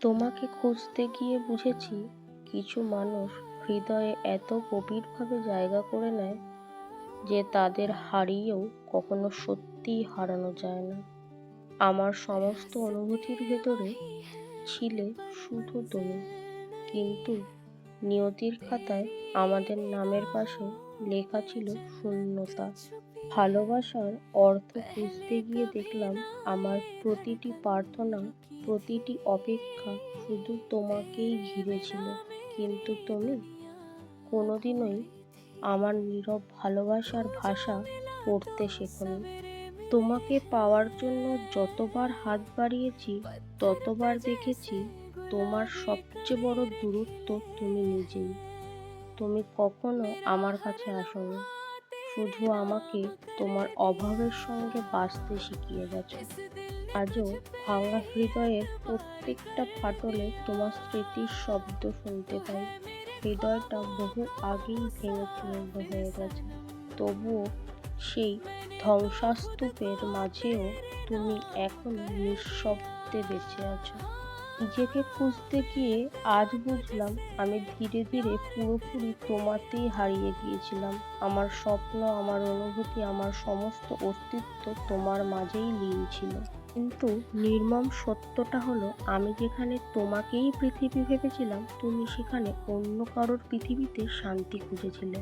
তোমাকে খুঁজতে গিয়ে বুঝেছি, কিছু মানুষ হৃদয়ে এত গভীরভাবে জায়গা করে নেয় যে তাদের হারিয়েও কখনো সত্যিই হারানো যায় না। আমার সমস্ত অনুভূতির ভেতরে ছিলে শুধু তুমি, কিন্তু নিয়তির খাতায় আমাদের নামের পাশে লেখা ছিল শূন্যতা। ভালোবাসার অর্থ খুঁজতে গিয়ে দেখলাম আমার প্রতিটি প্রার্থনা, প্রতিটি অপেক্ষা শুধু তোমাকেই ঘিরে ছিল। কিন্তু তুমি কোনোদিনই আমার নীরব ভালোবাসার ভাষা পড়তে শেখোনি। তোমাকে পাওয়ার জন্য যতবার হাত বাড়িয়েছি, ততবার দেখেছি তোমার সবচেয়ে বড় দূরত্ব তুমি নিজেই। তুমি কখনো আমার কাছে আসোনি, শুধু আমাকে তোমার অভাবের সঙ্গে বাঁচতে শিখিয়ে গেছো। আজও ভাঙা হৃদয়ের প্রত্যেকটা ফাটলে তোমার স্মৃতির শব্দ শুনতে পাই। হৃদয়টা বহু আগেই ভেঙে চূর্ণ হয়ে গেছে, তবুও সেই ধ্বংসস্তূপের মাঝেও তুমি এখনো নিঃশব্দে বেঁচে আছো। নিজেকে খুঁজতে গিয়ে আজ বুঝলাম আমি ধীরে ধীরে পুরোপুরি তোমাতেই হারিয়ে গিয়েছিলাম। আমার স্বপ্ন, আমার অনুভূতি, আমার সমস্ত অস্তিত্ব তোমার মাঝেই লীন ছিল। কিন্তু নির্মম সত্যটা হলো, আমি যেখানে তোমাকেই পৃথিবী ভেবেছিলাম, তুমি সেখানে অন্য কারোর পৃথিবীতে শান্তি খুঁজেছিলে।